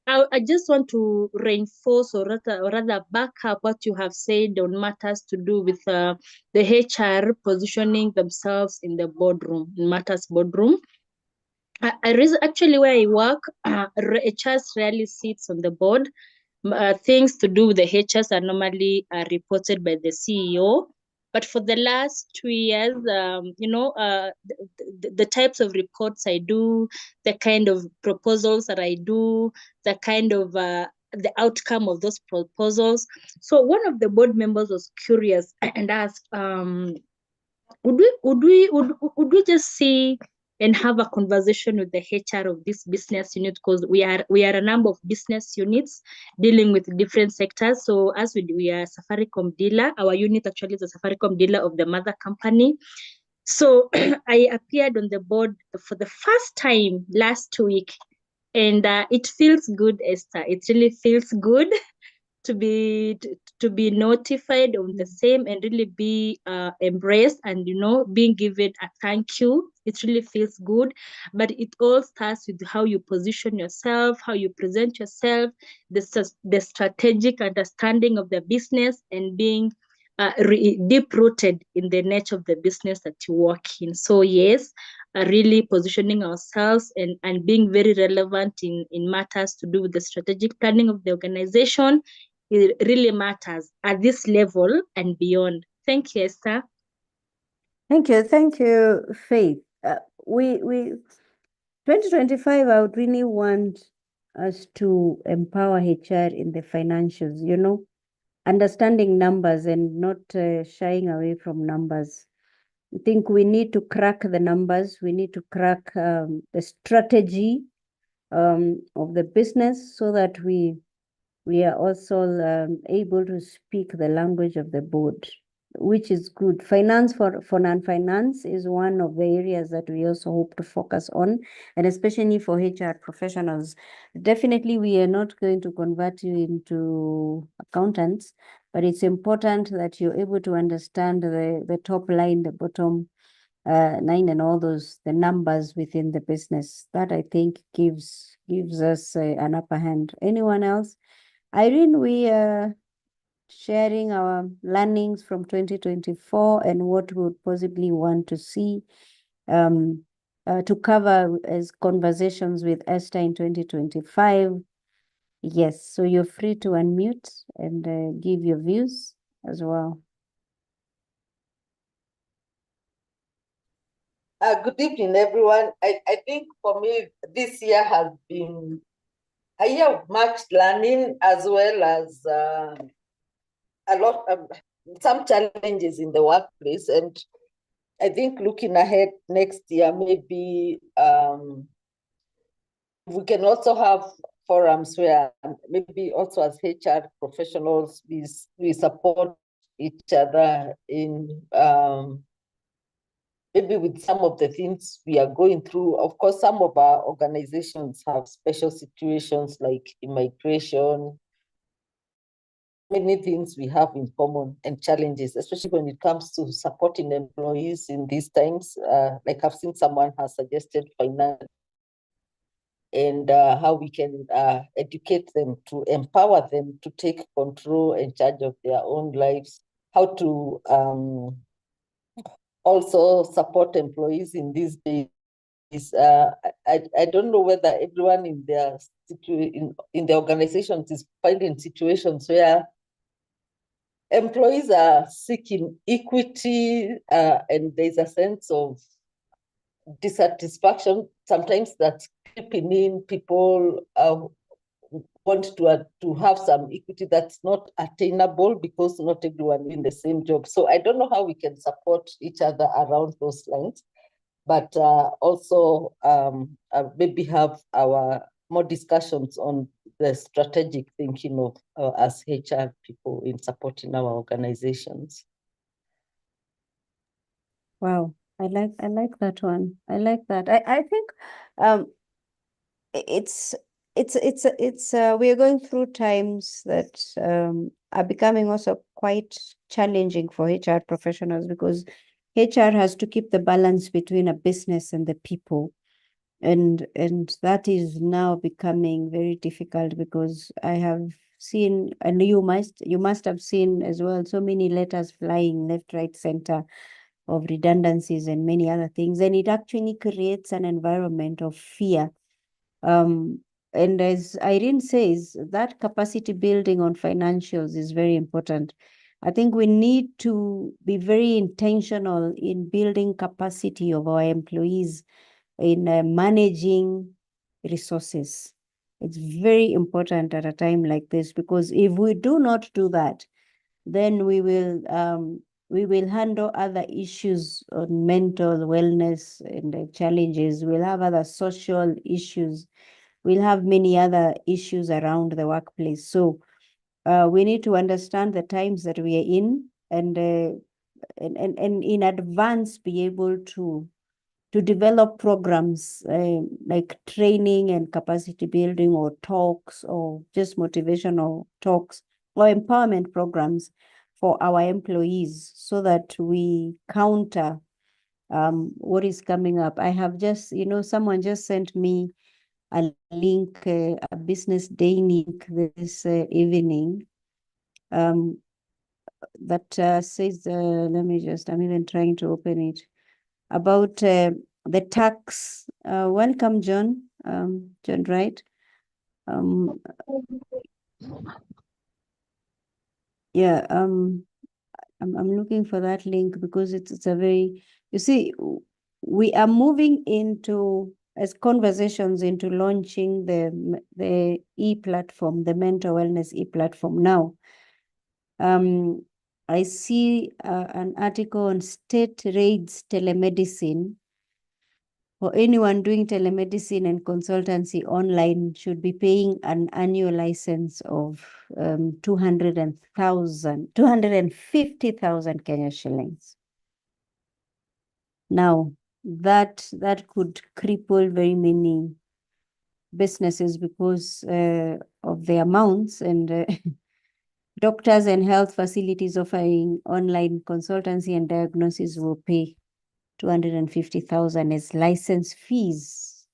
I just want to reinforce or rather back up what you have said on matters to do with the HR positioning themselves in the boardroom, in matters boardroom. Actually, where I work, HR rarely sits on the board. Things to do with the HRs are normally reported by the CEO. But for the last 2 years, the types of reports I do, the kind of proposals that I do, the kind of the outcome of those proposals. So one of the board members was curious and asked, would we just see and have a conversation with the HR of this business unit, because we are a number of business units dealing with different sectors. So as we are Safaricom dealer, our unit actually is a Safaricom dealer of the mother company. So I appeared on the board for the first time last week, and it feels good, Esther. It really feels good to be notified of the same and really be embraced and being given a thank you. It really feels good, but it all starts with how you position yourself, how you present yourself, the strategic understanding of the business, and being deep rooted in the nature of the business that you work in. So yes, really positioning ourselves and being very relevant in matters to do with the strategic planning of the organization. It really matters at this level and beyond. Thank you, Esther. Thank you, Faith. We 2025, I would really want us to empower HR in the financials, understanding numbers and not shying away from numbers. I think we need to crack the numbers. We need to crack the strategy of the business, so that we are also able to speak the language of the board, which is good. Finance for non-finance is one of the areas that we also hope to focus on, and especially for HR professionals. Definitely, we are not going to convert you into accountants, but it's important that you're able to understand the top line, the bottom line, and all the numbers within the business. That, I think, gives us an upper hand. Anyone else? Irene, we are sharing our learnings from 2024 and what we would possibly want to see to cover as conversations with Esther in 2025. Yes, so you're free to unmute and give your views as well. Good evening, everyone. I think for me, this year has been a year of much learning, as well as a lot of some challenges in the workplace. And I think looking ahead next year, maybe we can also have forums where maybe also as HR professionals, we support each other in maybe with some of the things we are going through. Of course, some of our organizations have special situations like immigration, many things we have in common and challenges, especially when it comes to supporting employees in these times. Like I've seen someone has suggested finance and how we can educate them to empower them to take control and charge of their own lives, how to also support employees in these days. I don't know whether everyone in their in the organizations is finding situations where employees are seeking equity and there's a sense of dissatisfaction sometimes that's creeping in. People want to have some equity that's not attainable because not everyone in the same job. So I don't know how we can support each other around those lines, but also maybe have our more discussions on the strategic thinking of as HR people in supporting our organizations. Wow, I like that one. I like that. I think it's we are going through times that are becoming also quite challenging for HR professionals, because HR has to keep the balance between a business and the people. And that is now becoming very difficult, because I have seen, and you must have seen as well, so many letters flying left, right, center of redundancies and many other things. And it actually creates an environment of fear. And as Irene says, that capacity building on financials is very important. I think we need to be very intentional in building capacity of our employees in managing resources. It's very important at a time like this, because if we do not do that, then we will handle other issues on mental wellness and the challenges. We'll have other social issues. We'll have many other issues around the workplace. So we need to understand the times that we are in, and in advance be able to develop programs like training and capacity building, or talks, or just motivational talks, or empowerment programs for our employees, so that we counter what is coming up. I have just, someone just sent me a link, a business day link this evening, that says, let me just, I'm even trying to open it, about the tax. Welcome, John. John Wright. Yeah, I'm looking for that link, because it's a very, you see, we are moving into, as conversations, into launching the e-platform, the mental wellness e-platform now. I see an article on state rates telemedicine. For anyone doing telemedicine and consultancy online should be paying an annual license of 250,000 Kenya shillings. Now, that could cripple very many businesses because of the amounts, and doctors and health facilities offering online consultancy and diagnosis will pay 250,000 as license fees,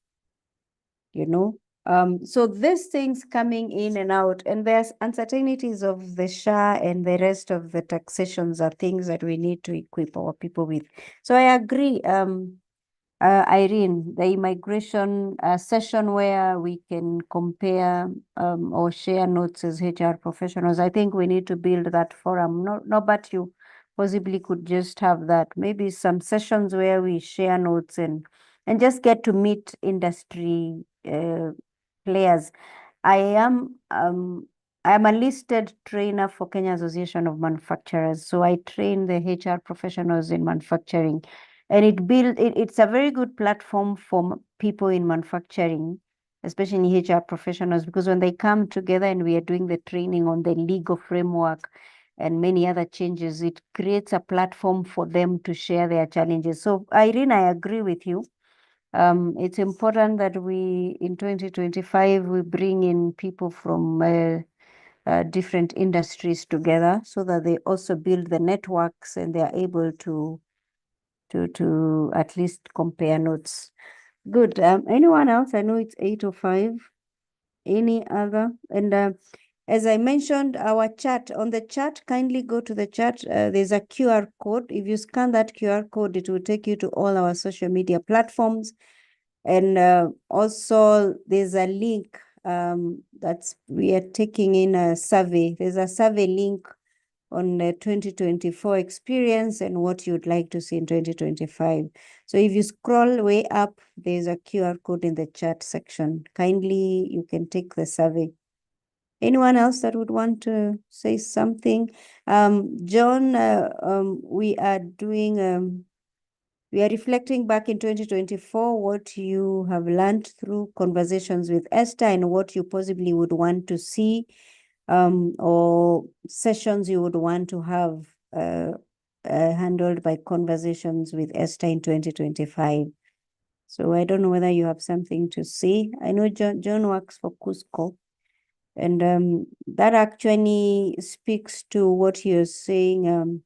So these things coming in and out, and there's uncertainties of the SHA and the rest of the taxations are things that we need to equip our people with. So I agree, Irene, the immigration session where we can compare or share notes as HR professionals. I think we need to build that forum. No, but you possibly could just have that. Maybe some sessions where we share notes and just get to meet industry players. I am a listed trainer for Kenya Association of Manufacturers. So I train the HR professionals in manufacturing. And it's a very good platform for people in manufacturing, especially HR professionals, because when they come together and we are doing the training on the legal framework and many other changes, it creates a platform for them to share their challenges. So Irene, I agree with you. It's important that we, in 2025, we bring in people from different industries together, so that they also build the networks and they are able to at least compare notes. Good. Anyone else? I know it's 8:05. Any other? And as I mentioned, our chat, on the chat, kindly go to the chat. There's a QR code. If you scan that QR code, it will take you to all our social media platforms. And also there's a link we are taking in a survey. There's a survey link on the 2024 experience and what you'd like to see in 2025. So if you scroll way up, there's a QR code in the chat section. Kindly, you can take the survey. Anyone else that would want to say something? John, we are doing, we are reflecting back in 2024, what you have learned through conversations with Esther and what you possibly would want to see, or sessions you would want to have handled by conversations with Esther in 2025. So I don't know whether you have something to say. I know John works for Cusco, and that actually speaks to what you're saying.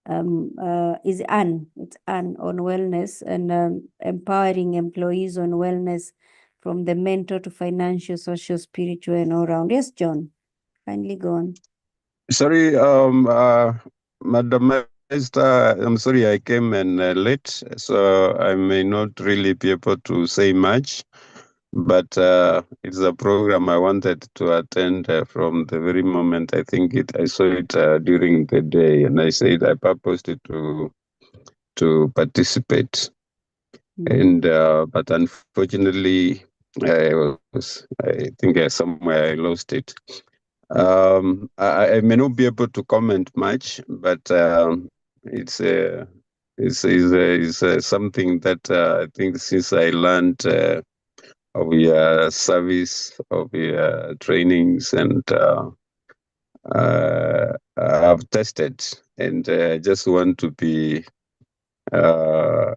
It's Anne on wellness and empowering employees on wellness, from the mentor to financial, social, spiritual, and all around. Yes, John, kindly go on. Sorry, Madam Esther, I'm sorry I came in late, so I may not really be able to say much, but it's a program I wanted to attend from the very moment I saw it during the day, and I said I purposed it to participate. And but unfortunately, I think somewhere I lost it. I may not be able to comment much, but it's something that I think since I learned of your service, of your trainings, and I've tested, and I just want to be a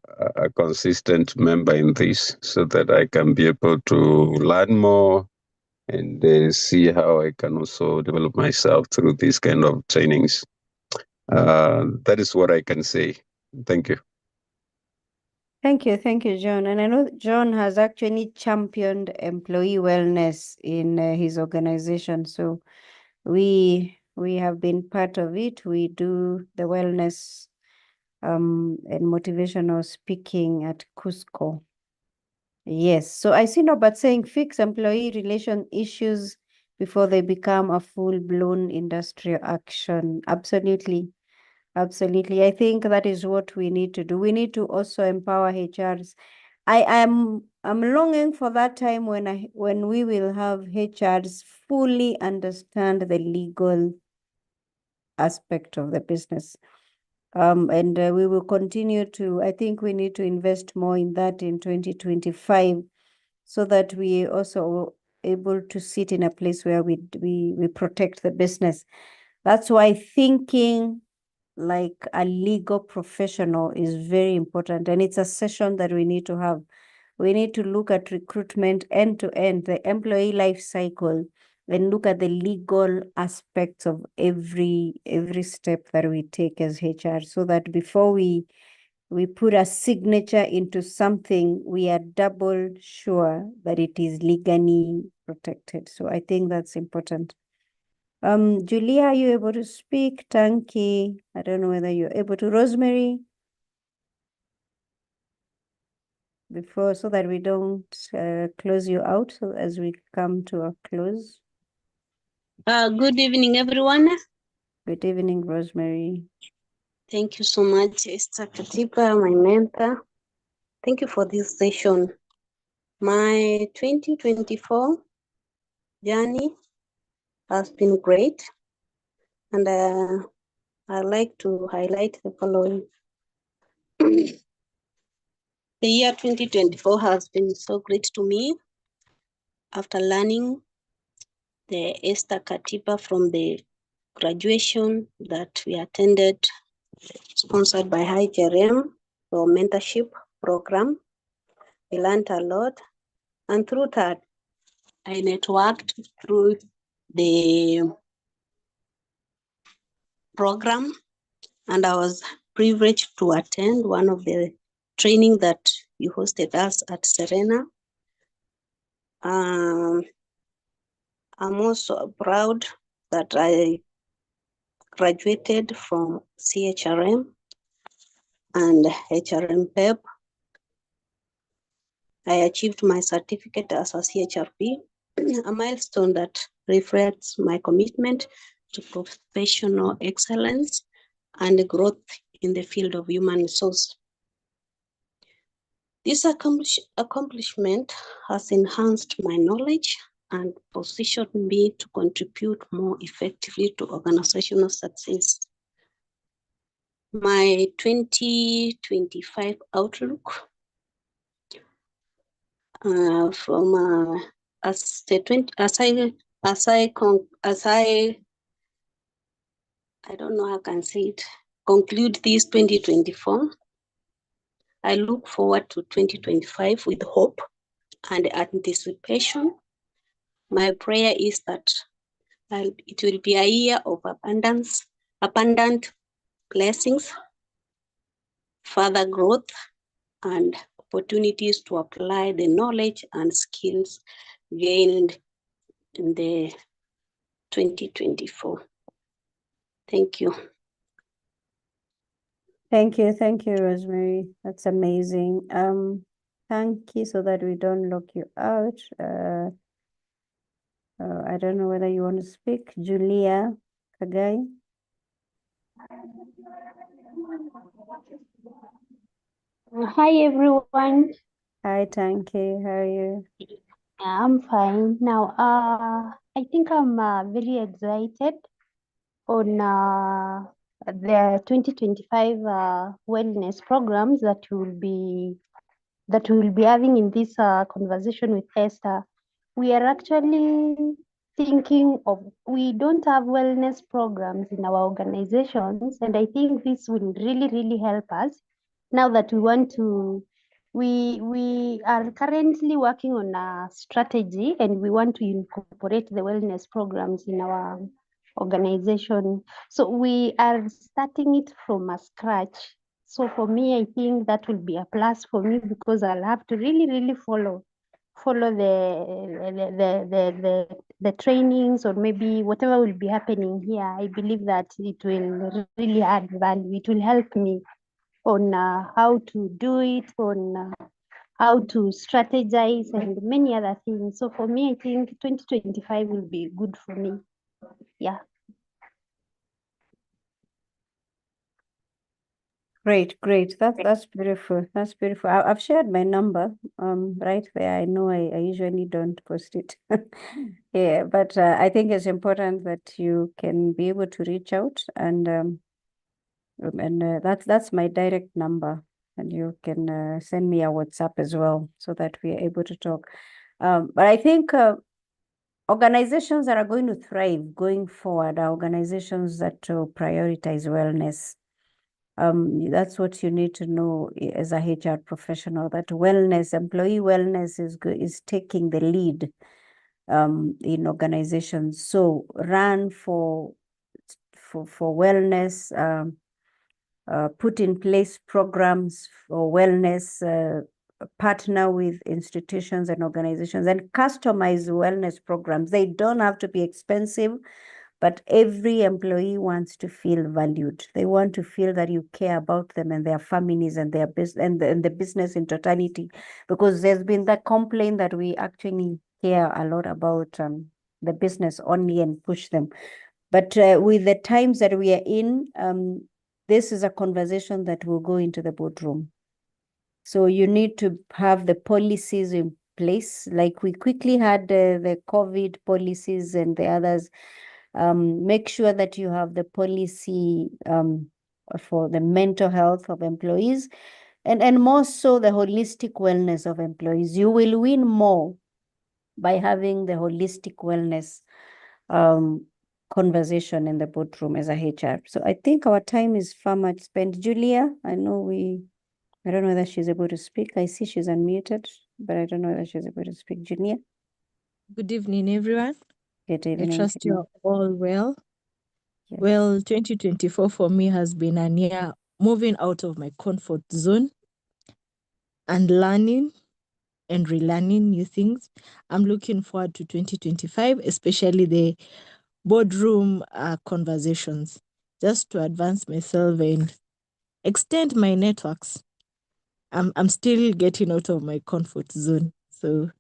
consistent member in this, so that I can be able to learn more and see how I can also develop myself through these kind of trainings. That is what I can say. Thank you. Thank you, John. And I know John has actually championed employee wellness in his organization. So we have been part of it. We do the wellness and motivational speaking at Cusco. Yes. So I see Norbert saying fix employee relation issues before they become a full-blown industrial action. Absolutely. Absolutely. I think that is what we need to do. We need to also empower HRs. I'm longing for that time when we will have HRs fully understand the legal aspect of the business. And we will continue to, I think we need to invest more in that in 2025, so that we also able to sit in a place where we protect the business. That's why thinking like a legal professional is very important, and it's a session that we need to have. We need to look at recruitment end to end, the employee life cycle, and look at the legal aspects of every step that we take as HR, so that before we put a signature into something, we are double sure that it is legally protected. So I think that's important. Julia, are you able to speak? Tanki, I don't know whether you're able to. Rosemary, before, so that we don't close you out, so as we come to a close. Good evening, everyone. Good evening, Rosemary. Thank you so much, Esther Katiba, my mentor. Thank you for this session. My 2024 journey has been great, and I'd like to highlight the following. The year 2024 has been so great to me after learning the Esther Katiba from the graduation that we attended, sponsored by HRM for mentorship program. I learned a lot, and through that, I networked through the program, and I was privileged to attend one of the training that you hosted us at Serena. I'm also proud that I graduated from CHRM and HRM PEP. I achieved my certificate as a CHRP, a milestone that reflects my commitment to professional excellence and growth in the field of human resource. This accomplishment has enhanced my knowledge and positioned me to contribute more effectively to organizational success. My 2025 outlook I don't know how I can say it, conclude this 2024. I look forward to 2025 with hope and anticipation. My prayer is that it will be a year of abundant blessings, further growth, and opportunities to apply the knowledge and skills gained in the 2024. Thank you. Thank you, Rosemary. That's amazing. Thank you, so that we don't lock you out. I don't know whether you want to speak. Julia Kagai. Hi everyone. Hi, Tanki. How are you? I'm fine now. I think I'm very excited on the 2025 wellness programs that we'll be having in this conversation with Esther. We are actually thinking of, we don't have wellness programs in our organizations, and I think this will really help us now that we want to, we are currently working on a strategy and we want to incorporate the wellness programs in our organization. So we are starting it from a scratch. So for me, I think that will be a plus for me because I'll have to really follow the trainings or maybe whatever will be happening here. I believe that it will really add value. It will help me on how to do it, on how to strategize and many other things. So for me, I think 2025 will be good for me. Yeah. Great. That's beautiful. That's beautiful. I've shared my number right there. I know I usually don't post it. Yeah, but I think it's important that you can be able to reach out and that's my direct number, and you can send me a WhatsApp as well so that we are able to talk. But I think organizations that are going to thrive going forward are organizations that prioritize wellness. That's what you need to know as a HR professional, that wellness, employee wellness is taking the lead in organizations. So run for wellness, put in place programs for wellness, partner with institutions and organizations, and customize wellness programs. They don't have to be expensive, but every employee wants to feel valued. They want to feel that you care about them and their families and their business and the business in totality, because there's been that complaint that we actually care a lot about the business only and push them. But with the times that we are in, this is a conversation that will go into the boardroom. So you need to have the policies in place, like we quickly had the COVID policies and the others. Make sure that you have the policy for the mental health of employees and more so the holistic wellness of employees. You will win more by having the holistic wellness conversation in the boardroom as a HR. So I think our time is far much spent. Julia, I don't know whether she's able to speak. I see she's unmuted, but I don't know whether she's able to speak. Julia? Good evening, everyone. Good I evening. trust you're all well. Yes. Well, 2024 for me has been a year moving out of my comfort zone and learning and relearning new things. I'm looking forward to 2025, especially the boardroom conversations, just to advance myself and extend my networks. I'm still getting out of my comfort zone, so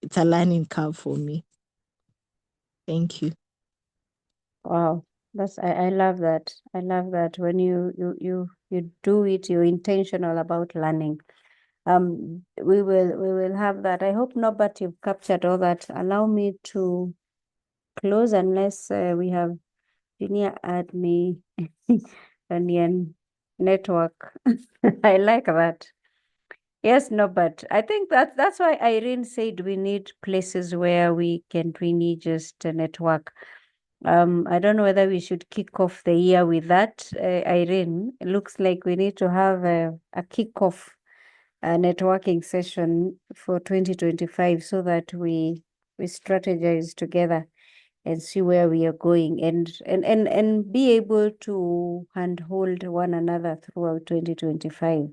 it's a learning curve for me. Thank you. Wow, I love that. I love that when you do it, you're intentional about learning. We will have that. I hope, Norbert, you've captured all that. Allow me to close unless we have Junior add me onion network. I like that. Yes, Norbert. I think that's why Irene said we need places where we can really just network. I don't know whether we should kick off the year with that, Irene. It looks like we need to have a kickoff networking session for 2025 so that we strategize together and see where we are going and be able to handhold one another throughout 2025.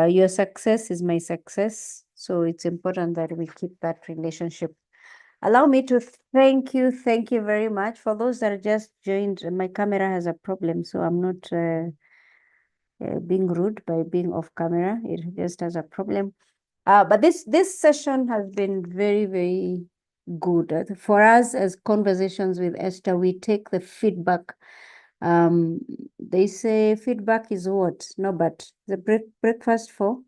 Your success is my success, so it's important that we keep that relationship. Allow me to thank you very much. For those that are just joined, my camera has a problem, so I'm not being rude by being off camera. It just has a problem. But this session has been very good. For us as Conversations with Esther, we take the feedback. They say feedback is what? No, but the breakfast for?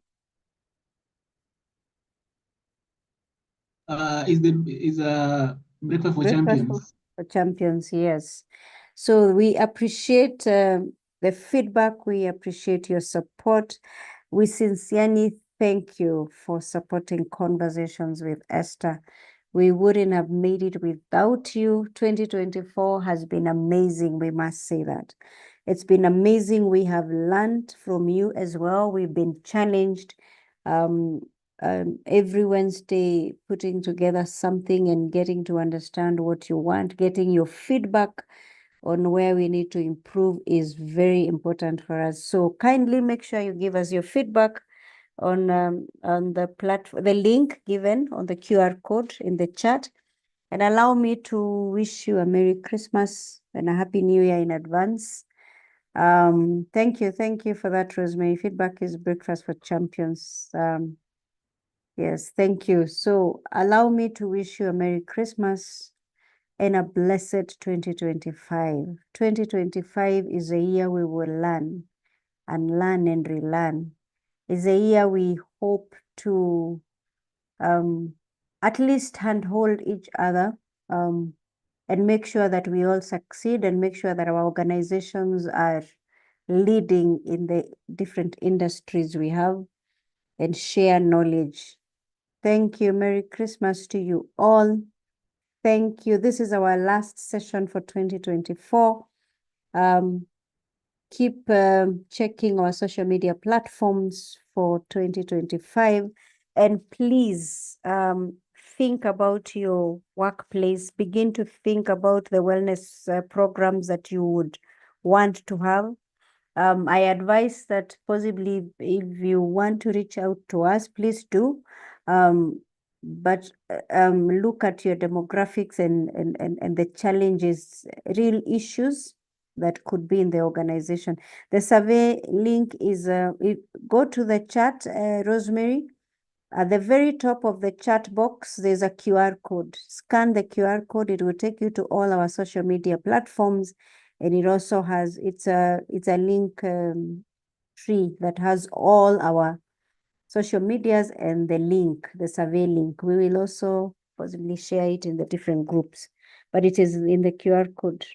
is a breakfast for Breakfast champions. for champions, yes. So we appreciate the feedback. We appreciate your support. We sincerely thank you for supporting Conversations with Esther. We wouldn't have made it without you. 2024 has been amazing, we must say that. It's been amazing. We have learned from you as well. We've been challenged. Every Wednesday, putting together something and getting to understand what you want, getting your feedback on where we need to improve is very important for us. So kindly make sure you give us your feedback on the platform, the link given on the QR code in the chat. And allow me to wish you a Merry Christmas and a Happy New Year in advance. Thank you for that, Rosemary. Feedback is breakfast for champions. Yes, thank you. So allow me to wish you a Merry Christmas and a blessed 2025. 2025 is a year we will learn and relearn. It's a year we hope to at least handhold each other and make sure that we all succeed and make sure that our organizations are leading in the different industries we have and share knowledge. Thank you. Merry Christmas to you all. Thank you. This is our last session for 2024. Keep checking our social media platforms for 2025. And please think about your workplace. Begin to think about the wellness programs that you would want to have. I advise that possibly if you want to reach out to us, please do. But look at your demographics and the challenges, real issues that could be in the organization. The survey link is, go to the chat, Rosemary. At the very top of the chat box, there's a QR code. Scan the QR code. It will take you to all our social media platforms. And it also has, it's a link tree that has all our social medias and the link, the survey link. We will also possibly share it in the different groups, but it is in the QR code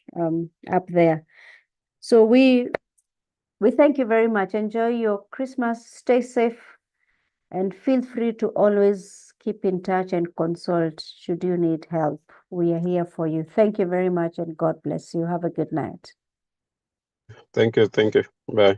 up there. So we thank you very much. Enjoy your Christmas. Stay safe. And feel free to always keep in touch and consult should you need help. We are here for you. Thank you very much and God bless you. Have a good night. Thank you. Bye.